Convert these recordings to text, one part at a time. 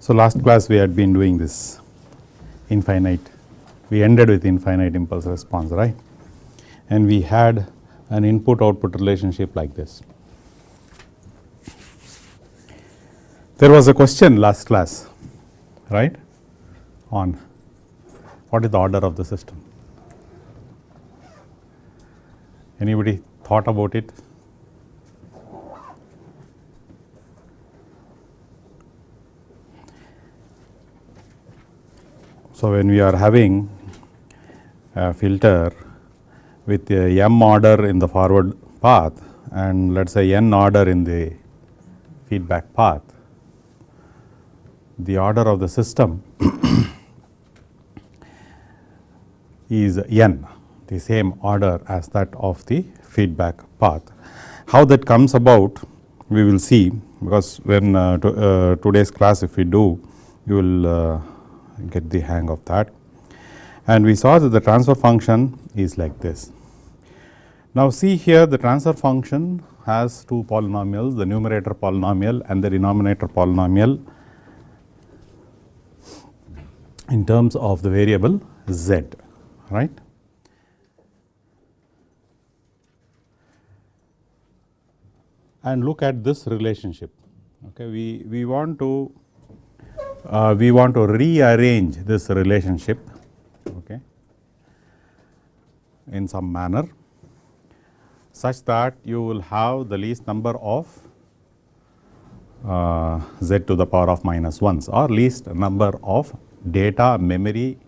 So, last class we had been doing this infinite, we ended with infinite impulse response, right, and we had an input output relationship like this. There was a question last class, right, on what is the order of the system. Anybody thought about it? So, when we are having a filter with a m order in the forward path and let us say n order in the feedback path, the order of the system is n, the same order as that of the feedback path. How that comes about we will see, because when today's class if we do, you will get the hang of that. And we saw that the transfer function is like this. Now, see here the transfer function has two polynomials, the numerator polynomial and the denominator polynomial in terms of the variable z, right. And look at this relationship. Okay, we want to rearrange this relationship, okay, in some manner such that you will have the least number of z to the power of minus 1s or least number of data memory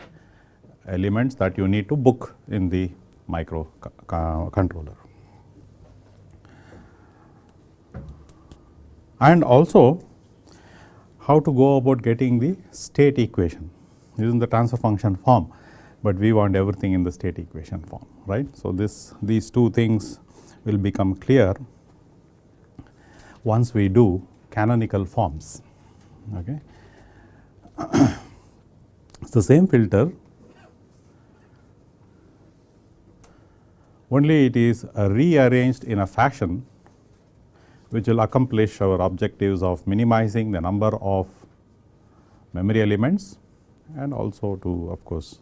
elements that you need to book in the microcontroller. And also how to go about getting the state equation. This is in the transfer function form, but we want everything in the state equation form, right. So, these two things will become clear once we do canonical forms. Okay. It's the same filter, only it is rearranged in a fashion which will accomplish our objectives of minimizing the number of memory elements and also to of course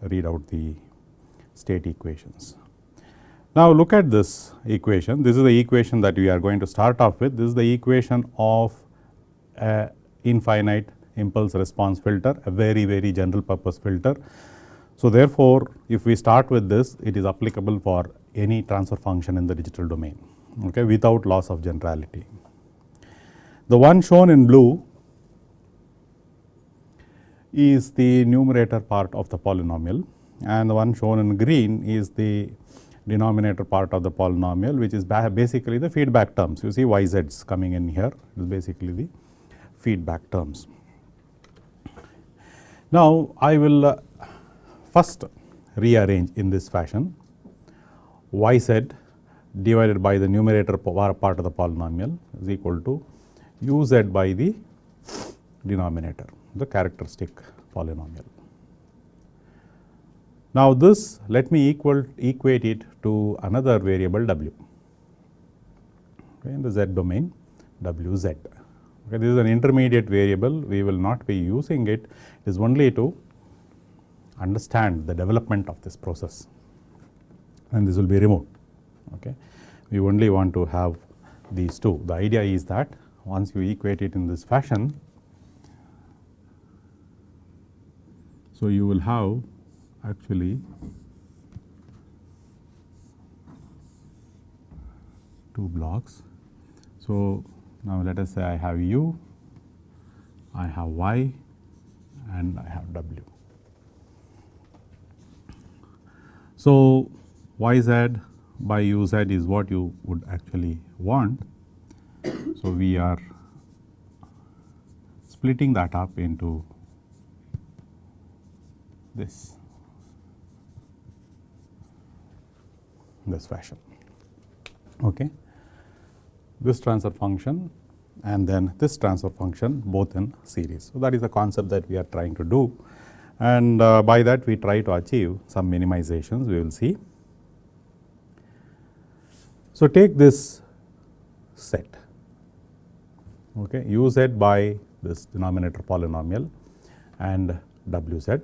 read out the state equations. Now, look at this equation. This is the equation that we are going to start off with. This is the equation of a infinite impulse response filter, a very general purpose filter. So, therefore, if we start with this, it is applicable for any transfer function in the digital domain, okay, without loss of generality. The one shown in blue is the numerator part of the polynomial and the one shown in green is the denominator part of the polynomial, which is basically the feedback terms. You see yz's coming in here, is basically the feedback terms. Now, I will first rearrange in this fashion yz divided by the numerator part of the polynomial is equal to uz by the denominator, the characteristic polynomial. Now, this let me equate it to another variable w, okay, in the z domain wz. Okay, this is an intermediate variable, we will not be using it, it is only to understand the development of this process and this will be removed. Okay. We only want to have these two. The idea is that once you equate it in this fashion, so you will have actually two blocks. So, now let us say I have u, I have y and I have w. So, yz by uz is what you would actually want. So, we are splitting that up into this fashion. Okay. This transfer function and then this transfer function both in series. So, that is the concept that we are trying to do, and by that we try to achieve some minimizations, we will see. So, take this set, okay, uz by this denominator polynomial and wz.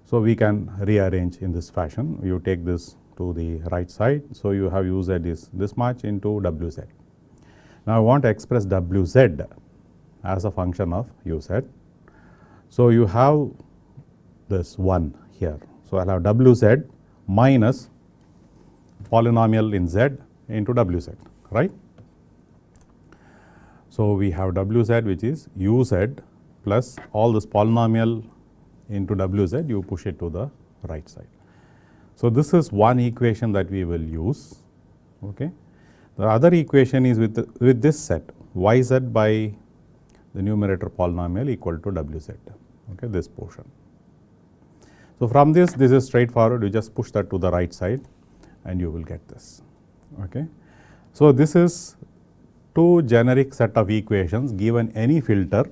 So, we can rearrange in this fashion. You take this to the right side. So, you have uz is this much into wz. Now, I want to express wz as a function of uz. So, you have this 1 here. So, I will have wz minus polynomial in z into wz, right. So, we have wz which is uz plus all this polynomial into wz, you push it to the right side. So, this is one equation that we will use. Okay. The other equation is with this set yz by the numerator polynomial equal to wz, okay, this portion. So, from this is straightforward, you just push that to the right side and you will get this. Okay. So, this is two generic set of equations given any filter,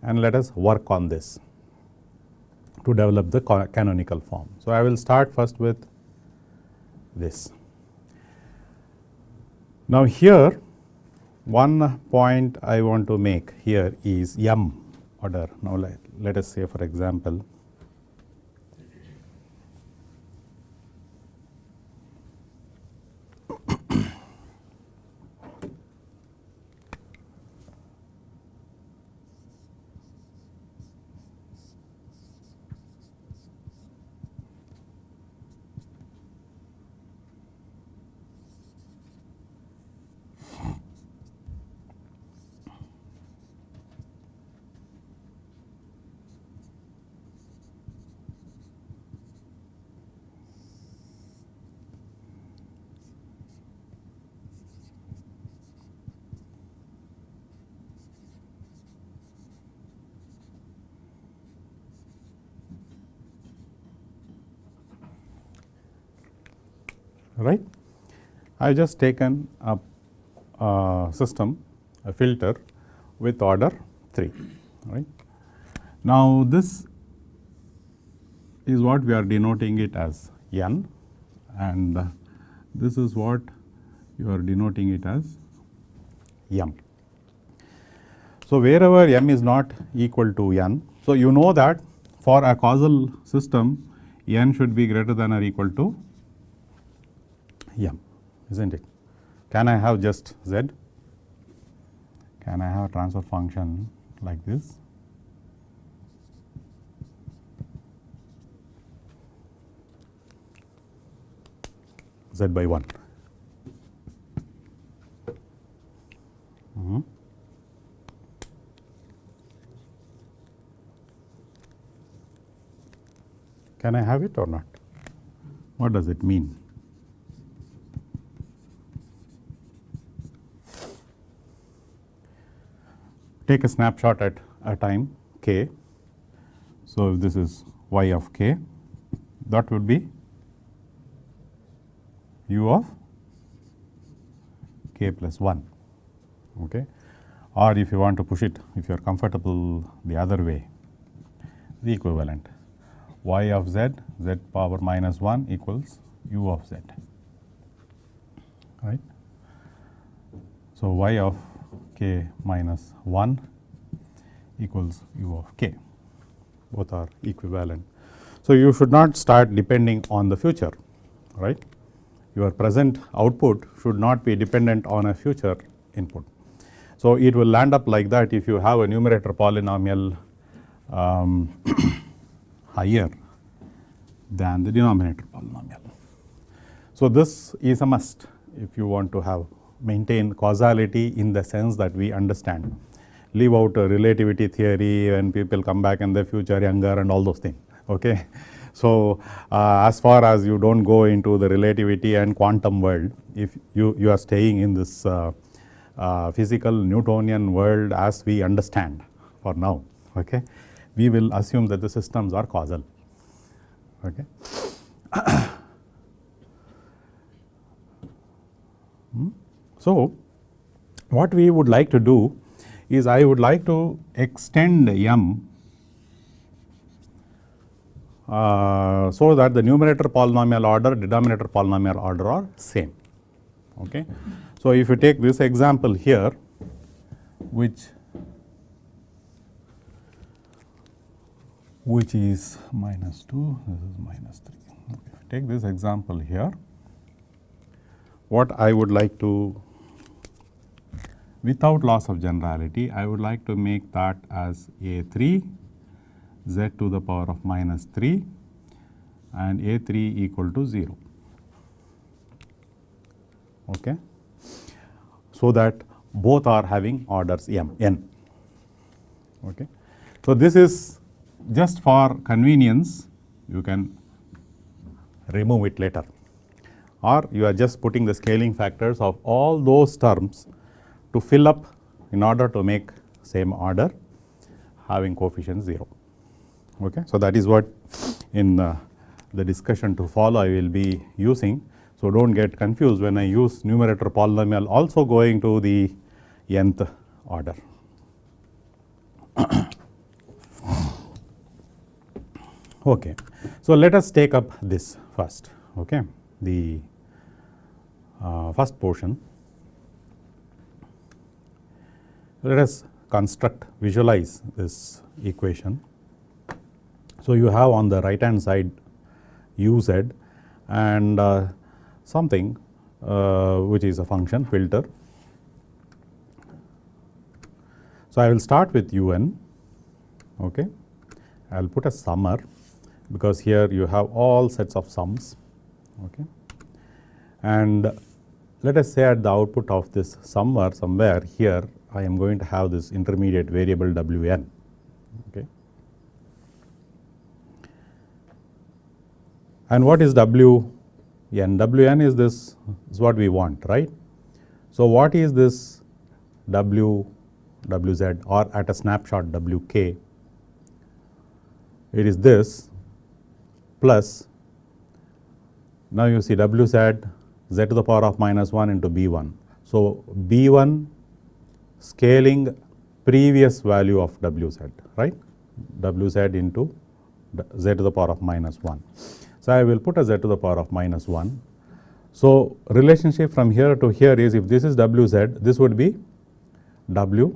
and let us work on this to develop the canonical form. So, I will start first with this. Now, here one point I want to make here is m order. Now, let us say for example, right. I have just taken a system, a filter with order 3, right. Now, this is what we are denoting it as n, and this is what you are denoting it as m. So, wherever m is not equal to n, so you know that for a causal system n should be greater than or equal to m, isn't it? Can I have just z? Can I have a transfer function like this? Z by 1. Can I have it or not? What does it mean? Take a snapshot at a time k. So, if this is y of k, that would be u of k plus 1. Okay. Or if you want to push it, if you are comfortable the other way, the equivalent y of z, z power minus 1 equals u of z, right. So, y of k minus 1 equals u of k, both are equivalent. So, you should not start depending on the future, right. Your present output should not be dependent on a future input. So, it will land up like that if you have a numerator polynomial higher than the denominator polynomial. So, this is a must if you want to have maintain causality in the sense that we understand. Leave out relativity theory and people come back in the future younger and all those things. Okay. So, as far as you do not go into the relativity and quantum world, if you are staying in this physical Newtonian world as we understand for now, okay, we will assume that the systems are causal. Okay. So, what we would like to do is I would like to extend m so that the numerator polynomial order, denominator polynomial order are same. Okay. So, if you take this example here, which is minus 2, this is minus 3. Okay. Take this example here. What I would like to, without loss of generality, I would like to make that as A3 z to the power of minus 3 and A3 equal to 0. Okay. So that both are having orders n. Okay. So, this is just for convenience, you can remove it later, or you are just putting the scaling factors of all those terms to fill up in order to make same order having coefficient 0. Okay. So, that is what in the discussion to follow I will be using. So, do not get confused when I use numerator polynomial also going to the nth order. Okay. So, let us take up this first, okay. The first portion. Let us construct, visualize this equation. So, you have on the right hand side uz and something which is a function filter. So, I will start with un, okay. I will put a summer because here you have all sets of sums, okay. And let us say at the output of this summer somewhere here I am going to have this intermediate variable wn, okay. And what is wn? Wn is this, is what we want, right. So, what is this wz or at a snapshot wk? It is this plus, now you see wz z to the power of minus 1 into b1. So, b1 scaling previous value of wz, right, wz into z to the power of minus 1. So, I will put a z to the power of minus 1. So, relationship from here to here is, if this is wz, this would be wk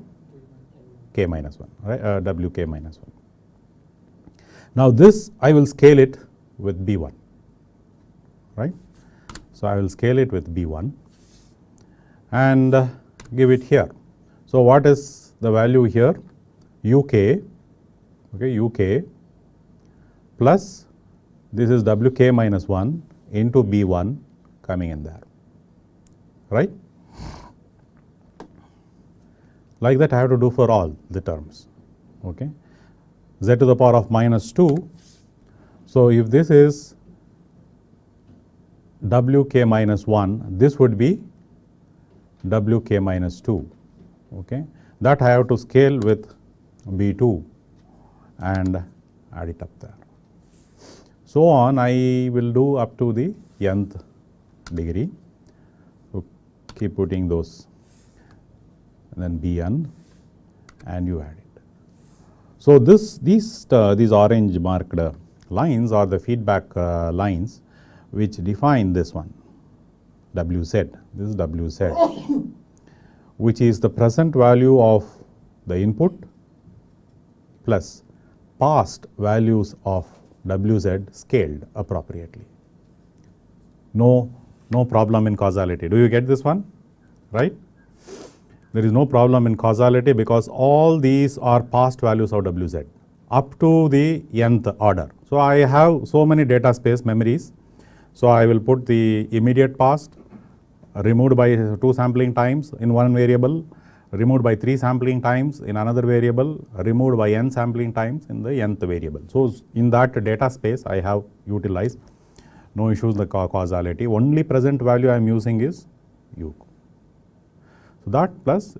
minus 1, right, wk minus 1. Now, this I will scale it with b1, right. So, I will scale it with b1 and give it here. So, what is the value here? uk, okay, uk plus this is wk minus 1 into b1 coming in there, right. Like that I have to do for all the terms, okay. Z to the power of minus 2. So, if this is wk minus 1, this would be wk minus 2, okay. That I have to scale with b2 and add it up there. So on I will do up to the nth degree. So, keep putting those and then bn and you add it. So, these orange marked lines are the feedback lines which define this one wz, this is wz which is the present value of the input plus past values of wz scaled appropriately. No problem in causality. Do you get this one, right? There is no problem in causality because all these are past values of wz up to the nth order. So, I have so many data space memories. So, I will put the immediate past removed by 2 sampling times in one variable, removed by 3 sampling times in another variable, removed by n sampling times in the nth variable. So, in that data space I have utilized, no issues the causality, only present value I am using is u. So, that plus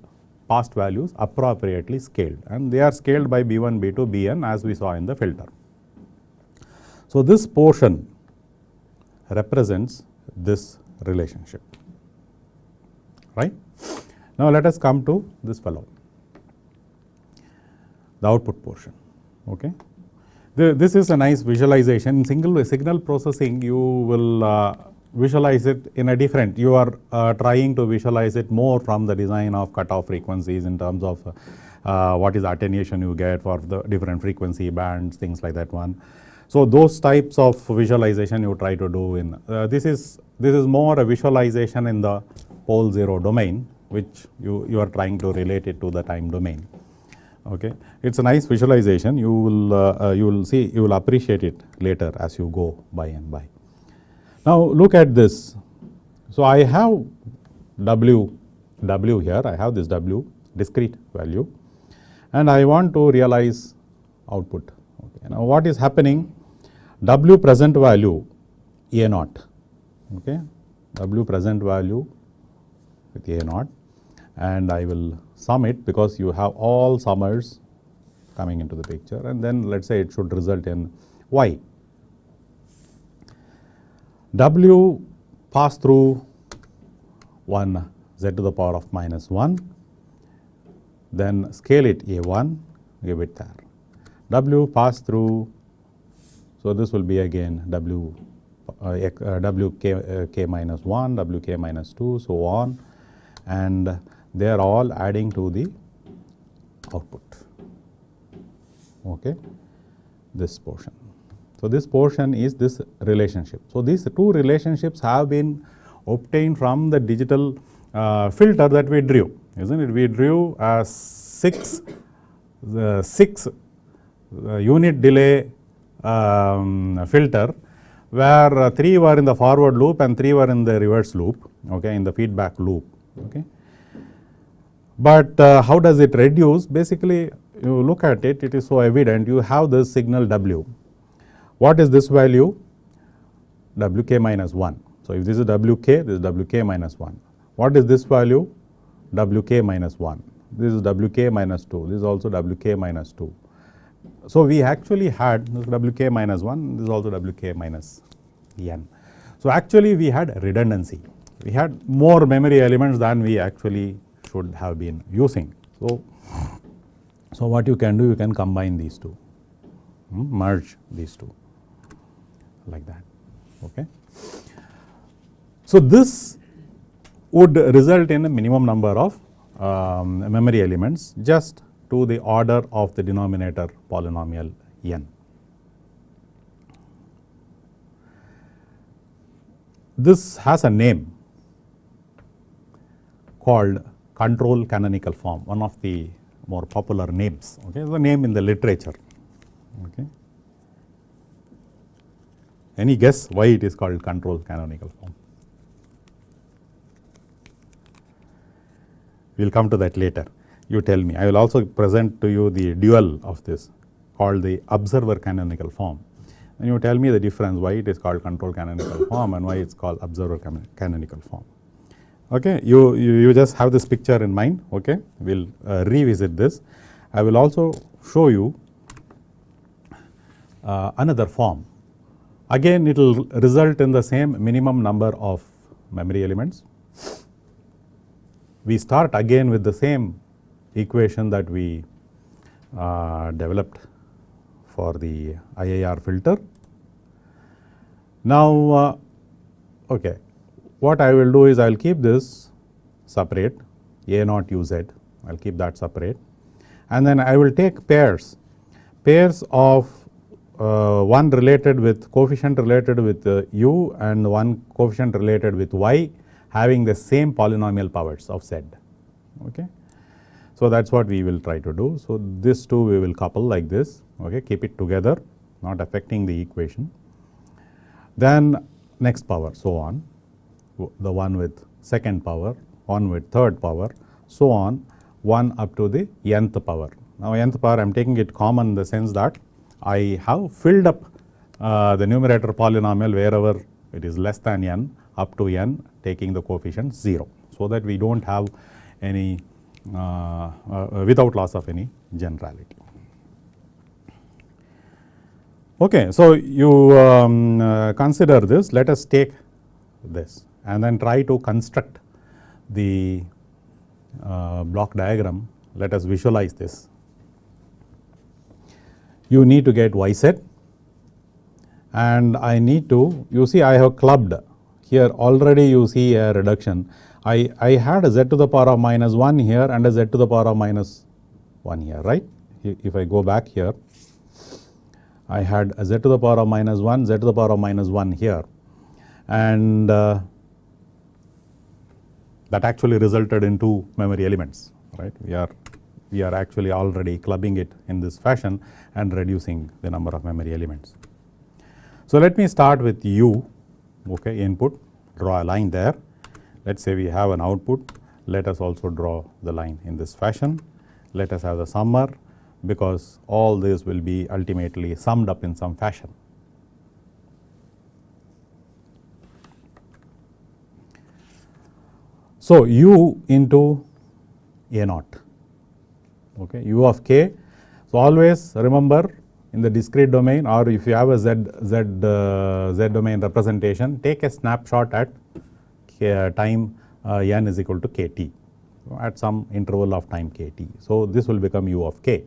past values appropriately scaled and they are scaled by b1, b2, bn as we saw in the filter. So, this portion represents this relationship, right. Now, let us come to this fellow, the output portion. Okay. This is a nice visualization. In signal processing, you will visualize it in a different, you are trying to visualize it more from the design of cutoff frequencies in terms of what is attenuation you get for the different frequency bands, things like that one. So those types of visualization you try to do in, this is more a visualization in the pole zero domain, which you are trying to relate it to the time domain. Okay, it's a nice visualization. You will see, you will appreciate it later as you go by and by. Now look at this. So I have W here, I have this W discrete value, and I want to realize output. Okay. Now what is happening? W present value A naught. Okay, W present value with A naught, and I will sum it because you have all summers coming into the picture, and then let's say it should result in Y. W pass through 1 z to the power of minus 1, then scale it A1, give it there. W pass through, so this will be again W k minus 1, W k minus 2, so on, and they are all adding to the output. Okay, this portion. So this portion is this relationship. So these two relationships have been obtained from the digital filter that we drew, isn't it? We drew a 6 unit delay filter, where 3 were in the forward loop and 3 were in the reverse loop, okay, in the feedback loop. Okay. But how does it reduce? Basically, you look at it, it is so evident. You have this signal W. What is this value? Wk minus 1. So if this is Wk, this is Wk minus 1. What is this value? Wk minus 1. This is Wk minus 2. This is also Wk minus 2. So we actually had this Wk minus 1, this is also Wk minus n. So actually we had redundancy. We had more memory elements than we actually should have been using. So what you can do, you can combine these two, merge these two like that. Okay. So this would result in a minimum number of memory elements just to the order of the denominator polynomial n. This has a name called control canonical form, one of the more popular names. Okay, the name in the literature. Okay. Any guess why it is called control canonical form? We will come to that later. You tell me. I will also present to you the dual of this called the observer canonical form. And you tell me the difference, why it is called control canonical form and why it is called observer canonical form. Okay, you just have this picture in mind. Okay, we will revisit this. I will also show you another form. Again, it will result in the same minimum number of memory elements. We start again with the same equation that we developed for the IIR filter. Now, okay, what I will do is I will keep this separate, A naught uz, I will keep that separate, and then I will take pairs of one related with coefficient related with u and one coefficient related with y having the same polynomial powers of z. Okay. So that is what we will try to do. So this two we will couple like this, okay, keep it together, not affecting the equation. Then next power, so on, the one with second power, one with third power, so on, 1 up to the nth power. Now nth power I am taking it common in the sense that I have filled up the numerator polynomial wherever it is less than n up to n, taking the coefficient 0, so that we do not have any without loss of any generality. Okay, so you consider this. Let us take this and then try to construct the block diagram. Let us visualize this. You need to get y set, and I need to, you see I have clubbed here already you see a reduction. I had a z to the power of minus 1 here and a z to the power of minus 1 here, right? If I go back here, I had a z to the power of minus 1, z to the power of minus 1 here, and that actually resulted in 2 memory elements, right? We are actually already clubbing it in this fashion and reducing the number of memory elements. So let me start with U, okay, input, draw a line there. Let us say we have an output. Let us also draw the line in this fashion. Let us have the summer, because all this will be ultimately summed up in some fashion. So U into A naught, okay, U of k. So always remember, in the discrete domain, or if you have a z domain representation, take a snapshot at time n is equal to kt, at some interval of time kt. So this will become U of k,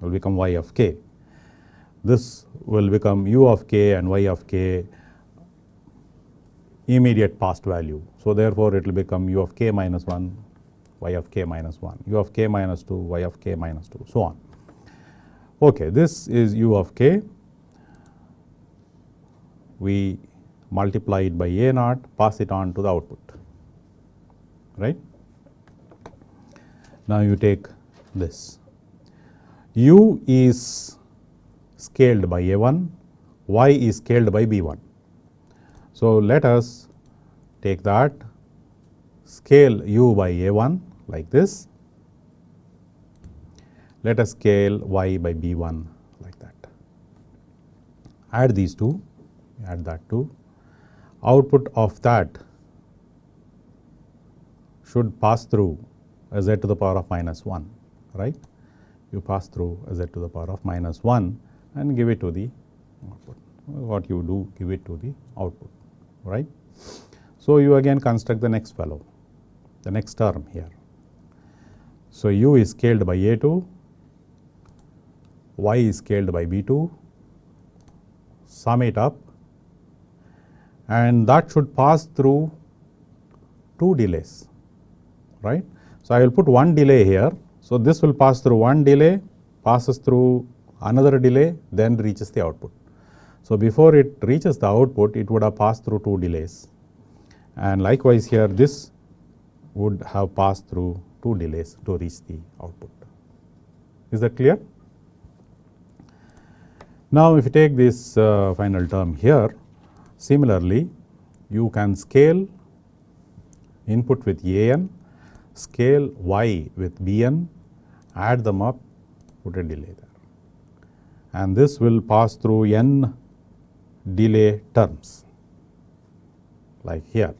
will become y of k. This will become U of k and y of k immediate past value. So therefore it will become U of k minus 1, y of k minus 1, U of k minus 2, y of k minus 2, so on. Okay, this is U of k. We multiply it by A naught, pass it on to the output, right? Now you take this. U is scaled by A1, y is scaled by B1. So let us take that, scale U by A1 like this. Let us scale y by B1 like that. Add these two, add that too. Output of that should pass through a z to the power of minus 1, right? You pass through a z to the power of minus 1 and give it to the output. What you do, give it to the output, right? So you again construct the next fellow, the next term here. So U is scaled by A2, y is scaled by B2, sum it up, and that should pass through 2 delays, right? So I will put one delay here. So this will pass through one delay, passes through another delay, then reaches the output. So before it reaches the output, it would have passed through 2 delays, and likewise here this would have passed through 2 delays to reach the output. Is that clear? Now if you take this final term here, similarly you can scale input with an, scale y with bn, add them up, put a delay there, and this will pass through n delay terms like here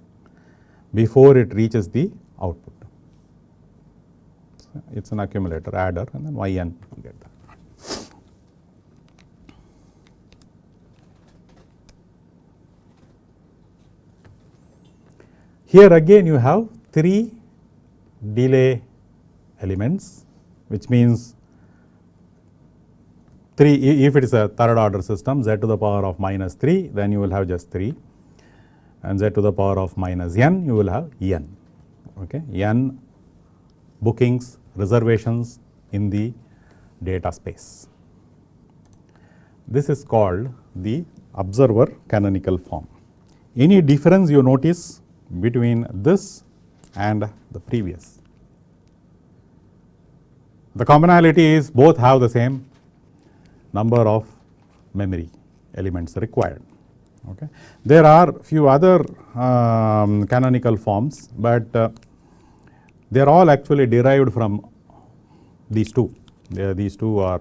before it reaches the output. It is an accumulator adder, and then yn you get that. Here again you have 3 delay elements, which means 3, if it is a third order system, z to the power of minus 3, then you will have just 3, and z to the power of minus n, you will have n, okay, n bookings, reservations in the data space. This is called the observer canonical form. Any difference you notice between this and the previous? The commonality is both have the same number of memory elements required. Okay. There are few other canonical forms, but they are all actually derived from these two. These two are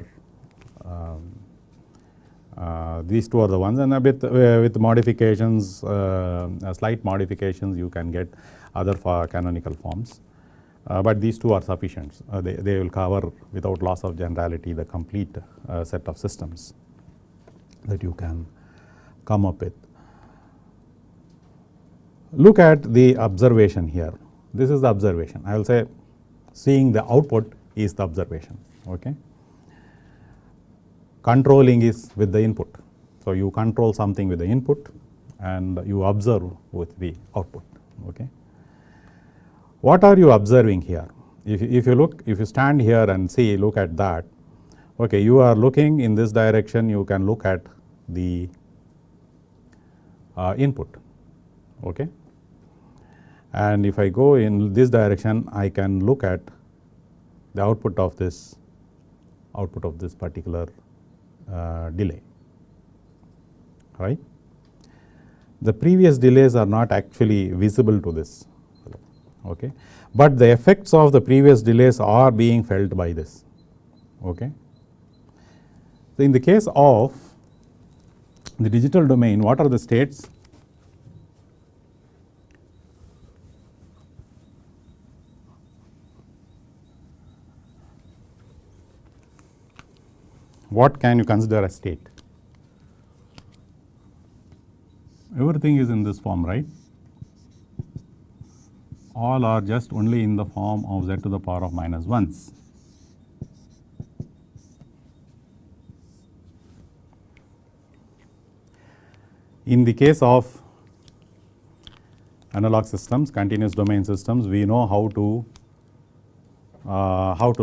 the ones, and a bit with modifications, slight modifications, you can get other canonical forms, but these two are sufficient. They will cover without loss of generality the complete set of systems that you can come up with. Look at the observation here. This is the observation. I will say seeing the output is the observation. Okay. Controlling is with the input. So you control something with the input, and you observe with the output. Okay. What are you observing here? If you stand here and see, look at that, okay, you are looking in this direction, you can look at the input, okay. And if I go in this direction, I can look at the output of this particular delay, right. The previous delays are not actually visible to this, okay, but the effects of the previous delays are being felt by this, okay. So, in the case of the digital domain, what are the states? What can you consider a state? Everything is in this form, right? All are just only in the form of z to the power of minus 1s. In the case of analog systems, continuous domain systems, we know how to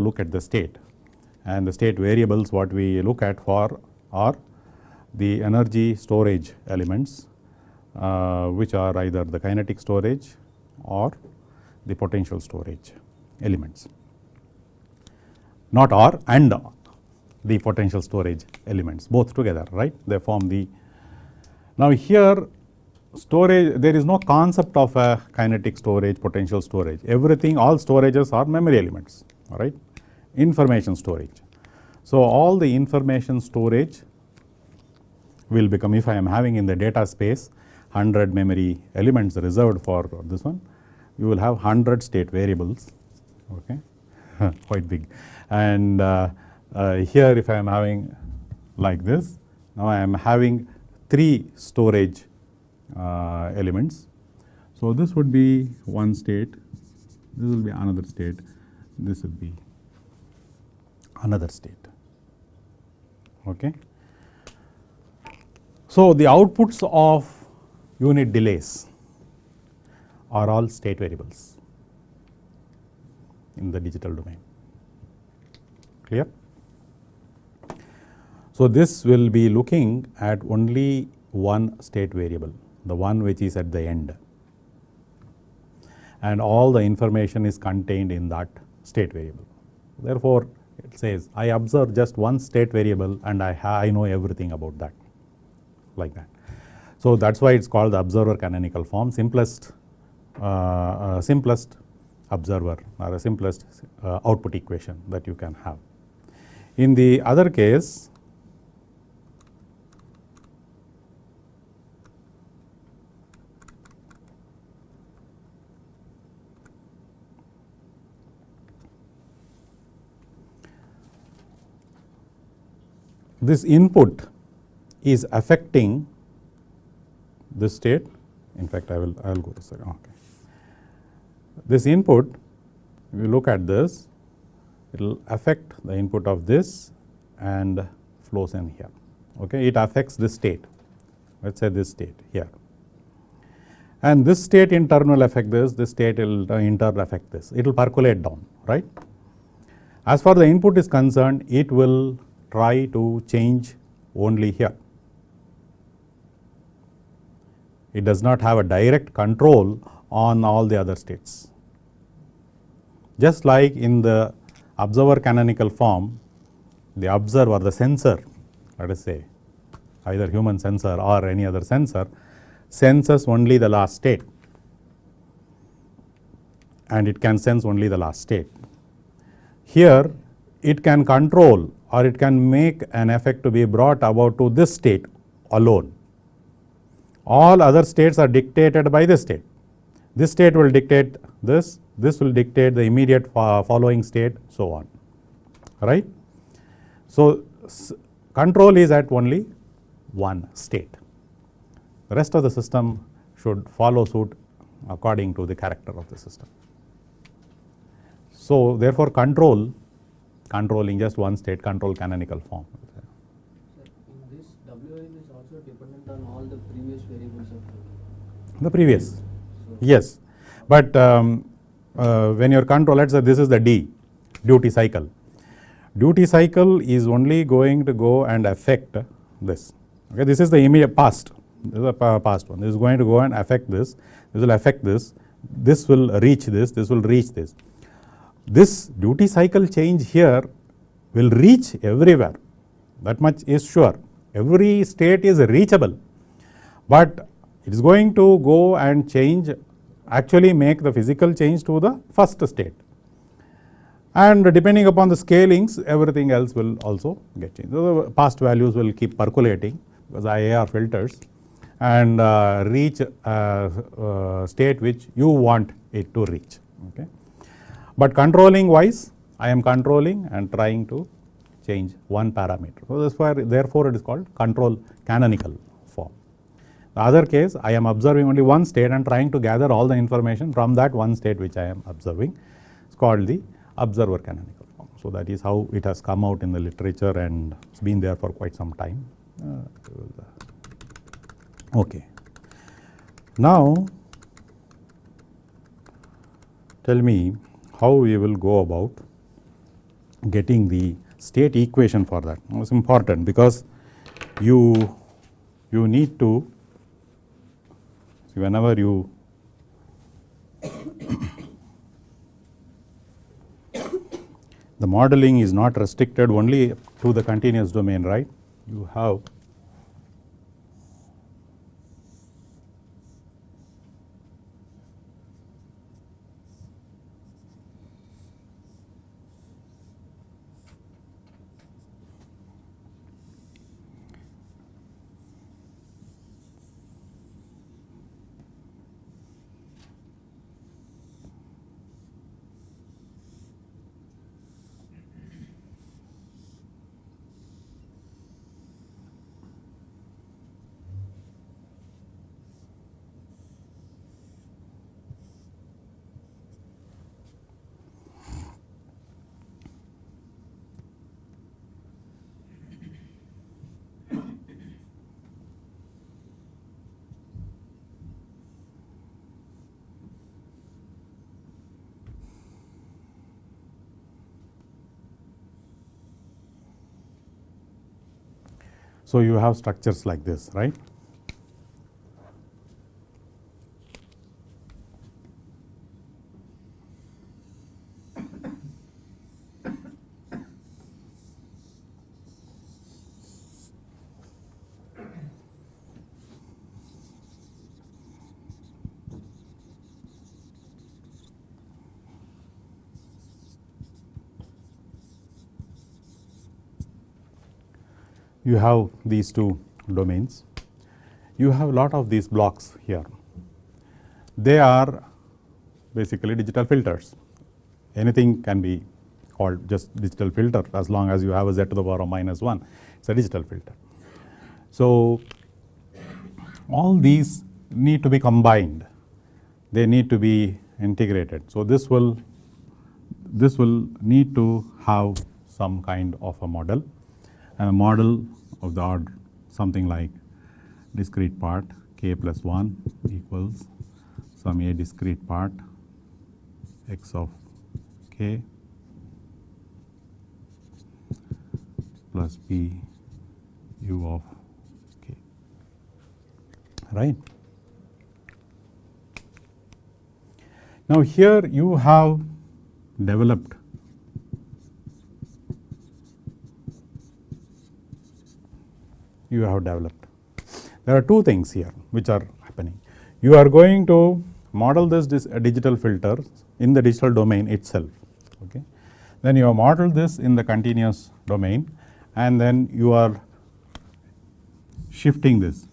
look at the state, and the state variables what we look at for are the energy storage elements, which are either the kinetic storage or the potential storage elements, not or and the potential storage elements, both together, right, they form the. Now, here storage, there is no concept of a kinetic storage, potential storage, everything, all storages are memory elements, all right, information storage. So, all the information storage will become, if I am having in the data space 100 memory elements reserved for this one, you will have 100 state variables, okay, quite big. And here if I am having like this, now I am having 3 storage elements. So, this would be one state, this will be another state, this will be another state, okay. So, the outputs of unit delays are all state variables in the digital domain, clear. So, this will be looking at only one state variable, the one which is at the end, and all the information is contained in that state variable. Therefore, it says I observe just one state variable and I know everything about that, like that. So, that is why it is called the observer canonical form, simplest observer or a simplest output equation that you can have. In the other case, this input is affecting this state. In fact, I will go to second. Okay. This input, if you look at this, it will affect the input of this and flows in here. Okay. It affects this state, let us say this state here, and this state in turn will affect this state will in turn affect this, it will percolate down, right. As far the input is concerned, it will try to change only here. It does not have a direct control on all the other states. Just like in the observer canonical form, the observer, the sensor, let us say either human sensor or any other sensor, senses only the last state, and it can sense only the last state. Here it can control or it can make an effect to be brought about to this state alone. All other states are dictated by this state. This state will dictate this will dictate the immediate following state, so on, right. So, control is at only one state. The rest of the system should follow suit according to the character of the system. So, therefore, controlling just one state, control canonical form. In this, WM is also dependent on all the previous variables of The previous, yes, but when your control, let's say this is the D, duty cycle. Duty cycle is only going to go and affect this. Okay, this is the immediate past. This is a past one. This is going to go and affect this. This will affect this. This will reach this. This will reach this. This duty cycle change here will reach everywhere. That much is sure. Every state is reachable, but it is going to go and change, actually make the physical change to the first state. And depending upon the scalings, everything else will also get changed. So the past values will keep percolating because IAR filters and reach a state which you want it to reach. Okay. But controlling wise, I am controlling and trying to change one parameter. So that's why, therefore, it is called control canonical form. The other case, I am observing only one state and trying to gather all the information from that one state which I am observing. It's called the observer canonical form. So that is how it has come out in the literature and it's been there for quite some time. Okay. Now, tell me how we will go about getting the state equation for that. It's important because you need to, whenever you the modeling is not restricted only to the continuous domain, right? You have so you have structures like this, right? You have these two domains. You have a lot of these blocks here. They are basically digital filters. Anything can be called just digital filter as long as you have a z to the power of -1. It's a digital filter. So all these need to be combined. They need to be integrated. So this will need to have some kind of a model, and a model of the order something like discrete part k plus 1 equals some a discrete part x of k plus b u of k, right? Now here you have developed There are two things here which are happening. You are going to model this digital filter in the digital domain itself. Okay. Then you have modeled this in the continuous domain, and then you are shifting this.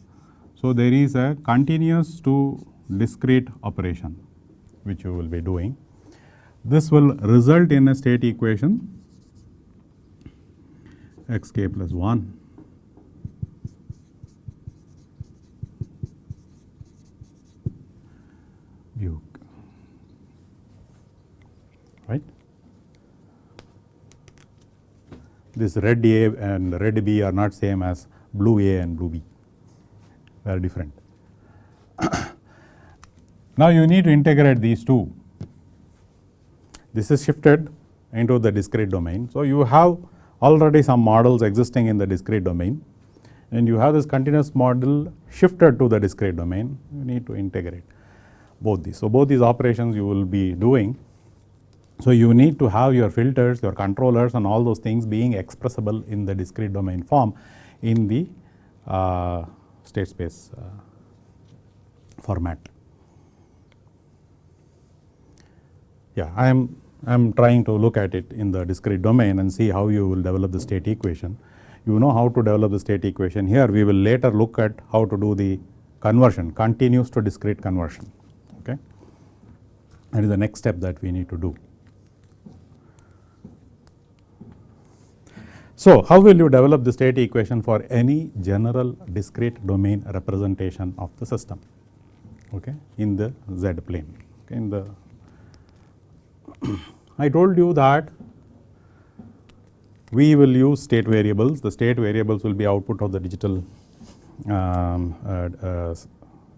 So there is a continuous to discrete operation which you will be doing. This will result in a state equation xk plus 1 u, right? This red A and red B are not same as blue A and blue B. They are different. Now you need to integrate these two. This is shifted into the discrete domain. So you have already some models existing in the discrete domain, and you have this continuous model shifted to the discrete domain. You need to integrate both these. So both these operations you will be doing. So you need to have your filters, your controllers, and all those things being expressible in the discrete domain form in the state space format. Yeah, I am trying to look at it in the discrete domain and see how you will develop the state equation. You know how to develop the state equation. Here we will later look at how to do the conversion, continuous to discrete conversion. Okay, that is the next step that we need to do. So how will you develop the state equation for any general discrete domain representation of the system, okay, in the Z plane? Okay, in the I told you that we will use state variables. The state variables will be output of the digital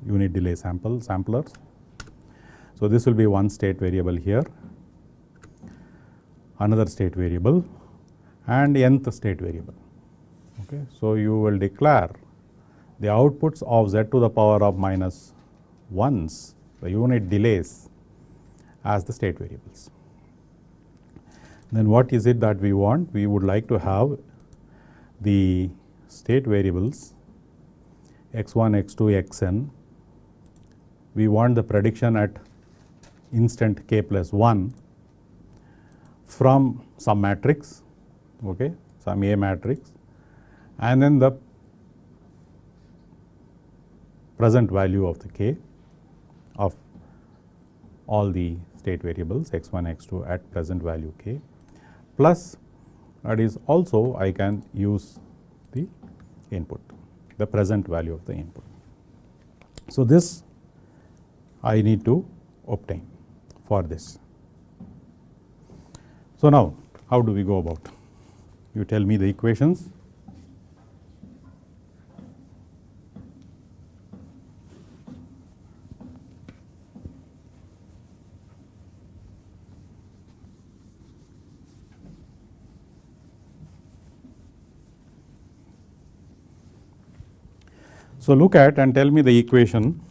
unit delay samplers. So this will be one state variable here, another state variable, and nth state variable. Okay. So you will declare the outputs of z to the power of minus 1s, the unit delays, as the state variables. Then what is it that we want? We would like to have the state variables x1, x2, xn. We want the prediction at instant k plus 1 from some matrix, okay, some A matrix, and then the present value of the k of all the state variables x1, x2 at present value k, plus that is also I can use the input, the present value of the input. So this I need to obtain for this. So now how do we go about? You tell me the equations. So look at and tell me the equation.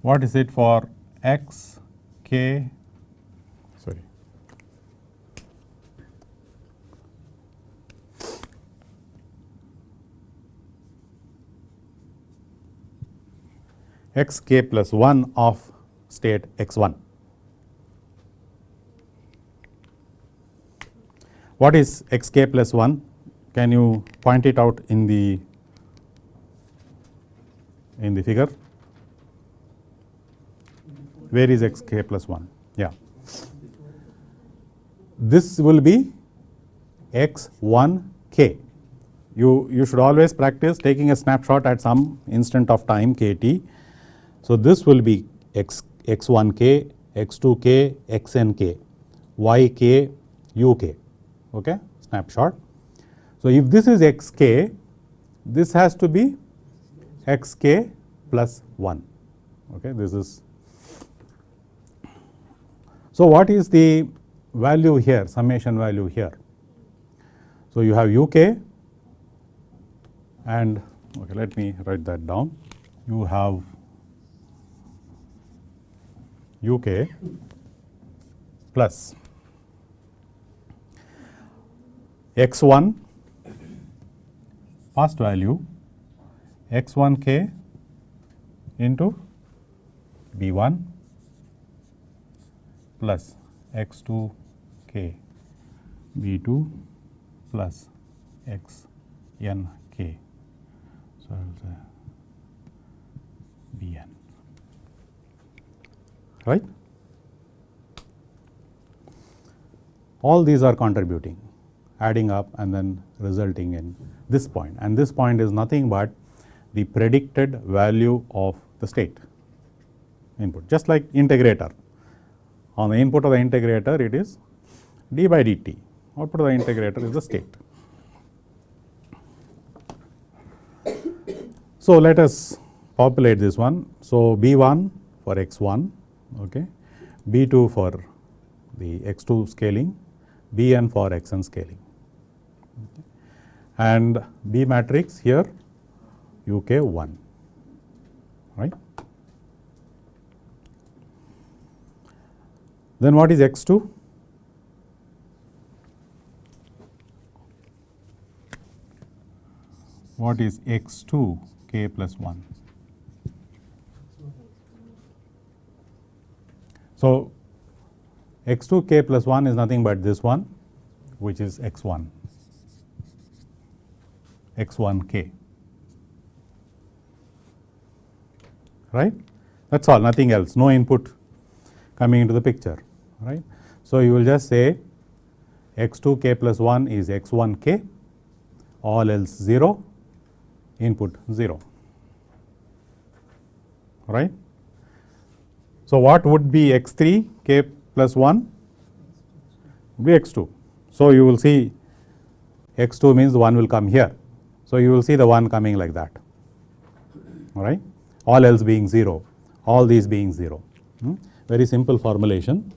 What is it for x, k, sorry, x k plus 1 of state x1. What is x k plus 1? Can you point it out in the figure? Where is x k plus 1? Yeah. This will be x 1 k. You should always practice taking a snapshot at some instant of time k t. So this will be x 1 k, x 2 k, x n k, y k, u k. Okay, snapshot. So if this is x k, this has to be x k plus 1. Okay, this is. So what is the value here, summation value here? So you have u k, and okay, let me write that down. You have u k plus x 1 first value x 1 k into b 1 plus x 2 k b 2 plus x n k. So I will say b n, right? All these are contributing, adding up and then resulting in this point, and this point is nothing but the predicted value of the state input, just like integrator. On the input of the integrator it is d by dt, output of the integrator is the state. So let us populate this one. So, B1 for x1, okay, B2 for the x2 scaling, Bn for xn scaling, okay, and B matrix here UK1, right. Then what is x2? What is x2 k plus 1? So, x2 k plus 1 is nothing but this one, which is x1 k, right. That is all, nothing else, no input coming into the picture, right. So, you will just say x2 k plus 1 is x1 k, all else 0, input 0, right. So, what would be x3 k plus 1? Would be x2. So, you will see x2 means the 1 will come here. So, you will see the 1 coming like that, all right, all else being 0, all these being 0. Very simple formulation.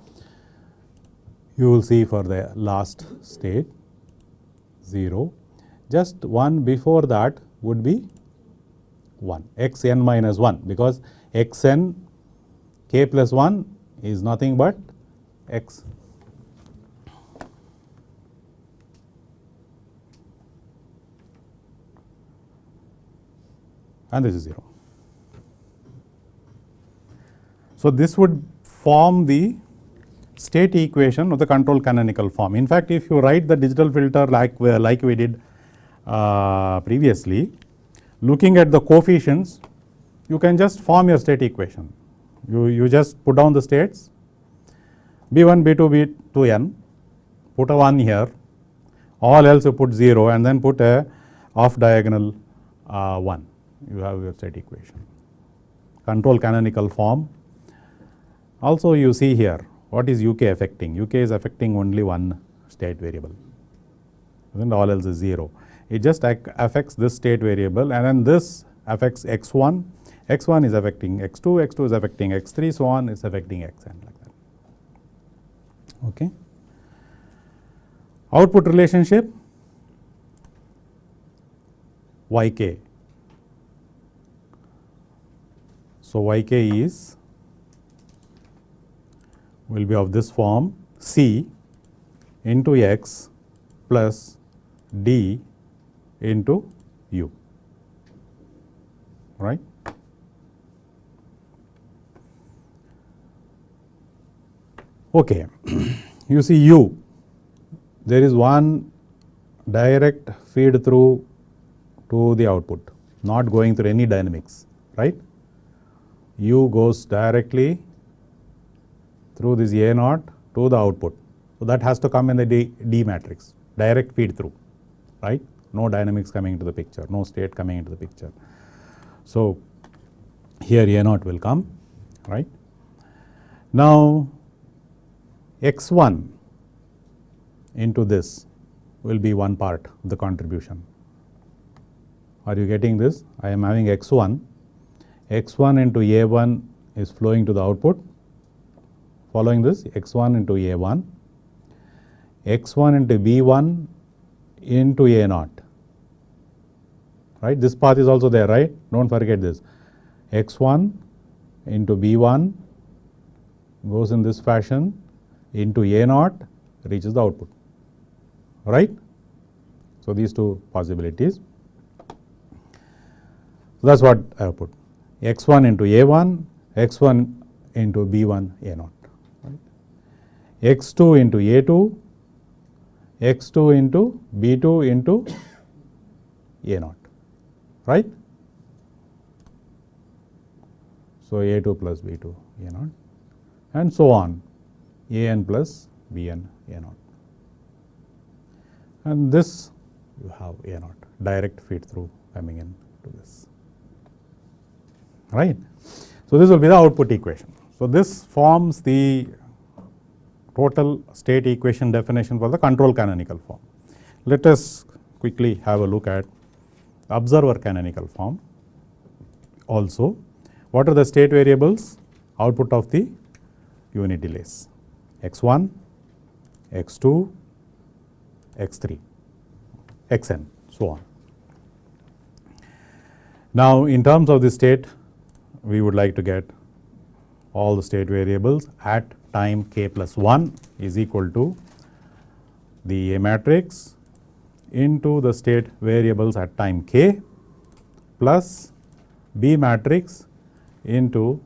You will see for the last state 0, just 1 before that would be 1, xn minus 1, because xn k plus 1 is nothing but x. And this is 0. So, this would form the state equation of the control canonical form. In fact, if you write the digital filter like we did previously, looking at the coefficients, you can just form your state equation. You just put down the states B1, B2, B2n, put a 1 here, all else you put 0 and then put a off diagonal 1. You have your state equation. Control canonical form. Also you see here what is UK affecting. UK is affecting only one state variable, and all else is 0. It just affects this state variable, and then this affects x1, x1 is affecting x2, x2 is affecting x3, so on is affecting xn like that. Okay. Output relationship yk. So, yk is will be of this form c into x plus d into u, right. Okay. You see u, there is one direct feed through to the output, not going through any dynamics, right. U goes directly through this A naught to the output. So, that has to come in the D matrix, direct feed through, right, no dynamics coming into the picture, no state coming into the picture. So, here A naught will come, right. Now, x1 into this will be one part of the contribution. Are you getting this? I am having x1 into A1 is flowing to the output. Following this, x1 into A1, x1 into B1 into A naught, right. This path is also there, right, do not forget this. x1 into B1 goes in this fashion into A naught, reaches the output, right. So, these two possibilities. So, that is what I have put, x1 into A1, x1 into B1 A naught, right. x2 into A2, x2 into B2 into A naught, right. So, A2 plus B2 A naught and so on, An plus Bn A naught, and this you have A naught, direct feed through coming in to this, right. So, this will be the output equation. So, this forms the total state equation definition for the control canonical form. Let us quickly have a look at observer canonical form. Also, what are the state variables? Output of the unit delays, x1, x2, x3, xn, so on. Now, in terms of the state, we would like to get all the state variables at time k plus 1 is equal to the A matrix into the state variables at time k plus B matrix into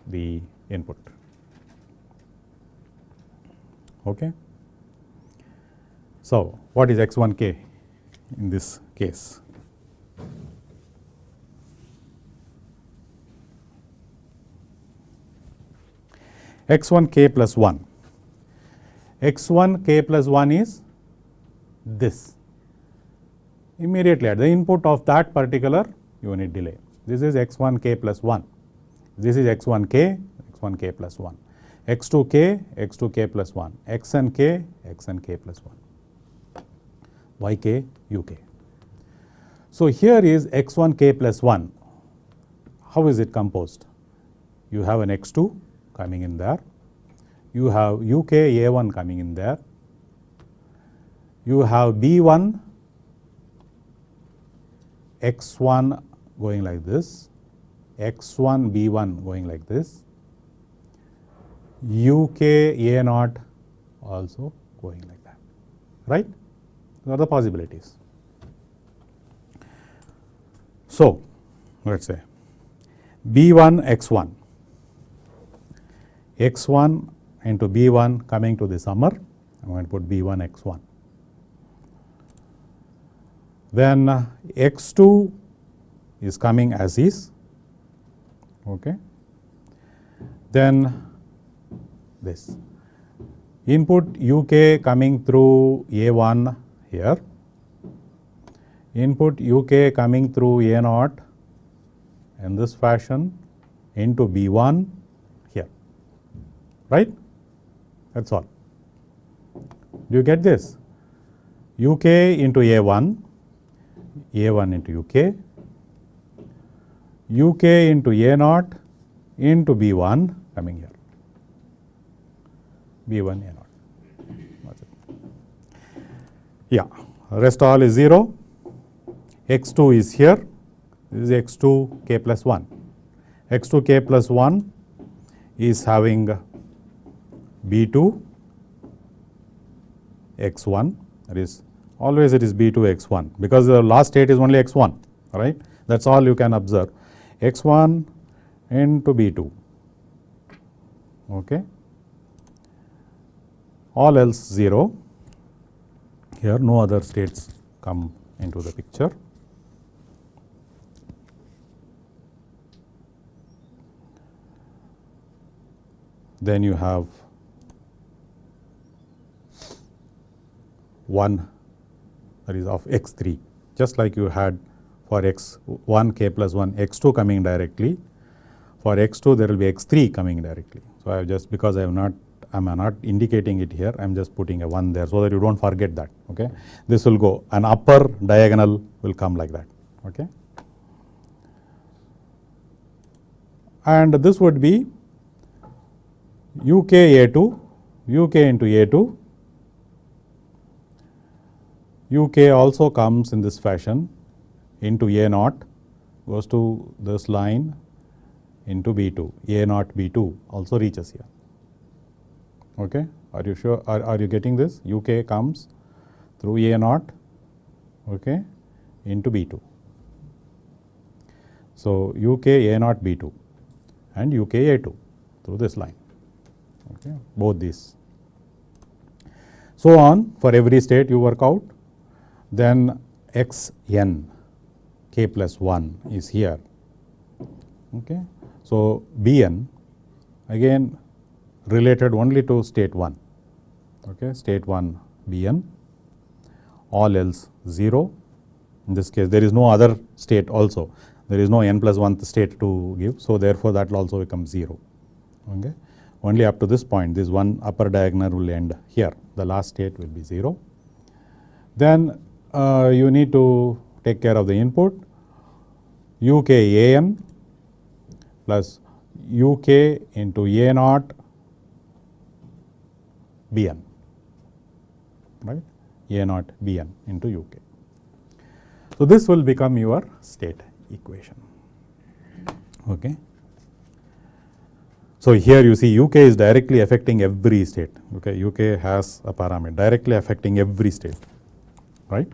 the input. Okay. So, what is x1k in this case? x1k plus 1. x1k plus 1 is this, immediately at the input of that particular unit delay. This is x1k plus 1. This is x1k, x1k plus 1. x2k, x2k plus 1. xnk, xnk plus 1. yk, uk. So, here is x1k plus 1. How is it composed? You have an x2 coming in there. You have uk a1 coming in there. You have b1 x1 going like this, x1 b1 going like this, uk a0 also going like that, right? These are the possibilities. So, let us say b1 x1, x1 into b1 coming to the summer, I am going to put b1 x1. Then x2 is coming as is, okay. Then this input uk coming through a1 here, input uk coming through a0 in this fashion into b1 here, right? That is all. Do you get this? uk into a1, a1 into uk, uk into a0 into b1 coming here, b1 a0. That's it. Yeah, rest all is 0. x2 is here. This is x2 k plus 1. x2 k plus 1 is having b2 x1, that is always it is b2 x1, because the last state is only x1, right. That is all you can observe, x1 into b2, okay. All else 0, here no other states come into the picture. Then you have 1, that is of x3, just like you had for x1 k plus 1 x2 coming directly. For x2 there will be x3 coming directly. So, I have just, because I am not indicating it here, I am just putting a 1 there so that you do not forget that, okay. This will go, an upper diagonal will come like that, okay. And this would be uk a2, uk into a2, uk also comes in this fashion into a0, goes to this line into b2, a0 b2 also reaches here, okay. Are you sure? Are you getting this? uk comes through a0, okay, into b2. So, uk a0 b2 and uk a2 through this line, okay, both these. So on, for every state you work out. Then xn k plus 1 is here, okay. So, bn again related only to state 1, okay, state 1 bn, all else 0. In this case there is no other state also, there is no n plus 1th state to give. So, therefore, that will also become 0, okay. Only up to this point, this one upper diagonal will end here, the last state will be 0. Then you need to take care of the input. uk an plus uk into a naught bn, right, a naught bn into uk. So, this will become your state equation. Okay. So, here you see uk is directly affecting every state. Okay. uk has a parameter directly affecting every state, right,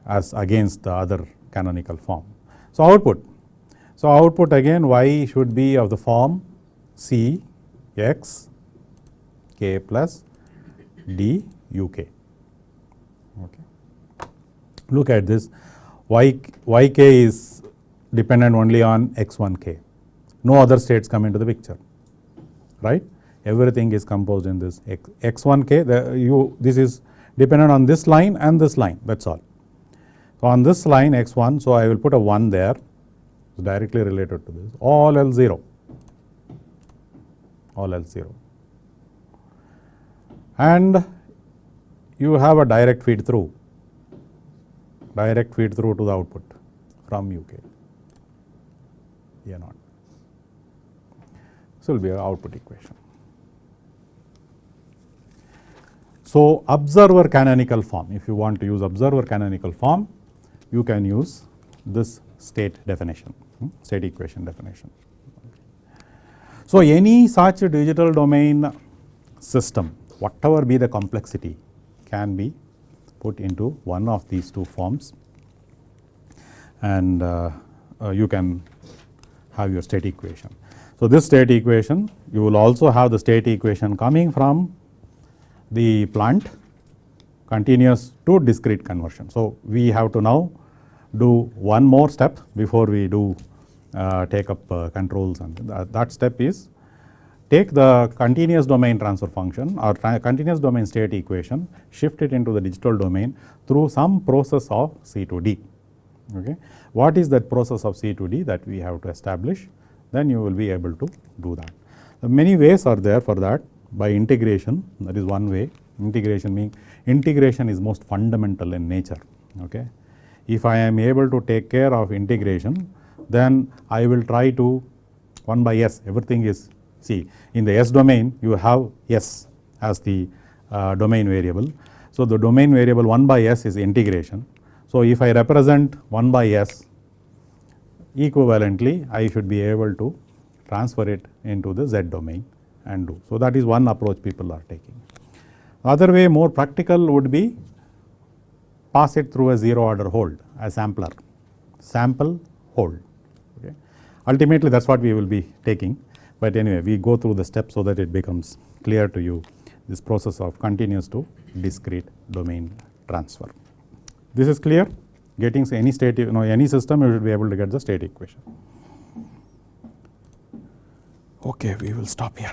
as against the other canonical form. So, output again y should be of the form c x k plus d uk. Okay. Look at this, yk is dependent only on x1k, no other states come into the picture, right. Everything is composed in this x1k, this is dependent on this line and this line, that is all. So, on this line x1, so I will put a 1 there, directly related to this, all else 0, all else 0. And you have a direct feed through to the output from uk, a naught. So, will be an output equation. So, observer canonical form, if you want to use observer canonical form, you can use this state definition, state equation definition. So, any such digital domain system, whatever be the complexity, can be put into one of these two forms, and you can have your state equation. So, this state equation, you will also have the state equation coming from the plant continuous to discrete conversion. So, we have to now do one more step before we do take up controls, and that step is take the continuous domain transfer function or continuous domain state equation, shift it into the digital domain through some process of C to D. Okay. What is that process of C to D that we have to establish? Then you will be able to do that. Many ways are there for that. By integration, that is one way. Integration is most fundamental in nature. Okay. If I am able to take care of integration, then I will try to 1 by s, everything is, see, in the s domain you have s as the domain variable. So, the domain variable 1 by s is integration. So, if I represent 1 by s, equivalently I should be able to transfer it into the z domain and do. So, that is one approach people are taking. Other way, more practical, would be pass it through a zero order hold, a sampler, sample hold. Okay. Ultimately, that is what we will be taking, but anyway, we go through the steps so that it becomes clear to you, this process of continuous to discrete domain transfer. This is clear? Getting any state, any system, you should be able to get the state equation. Okay, we will stop here.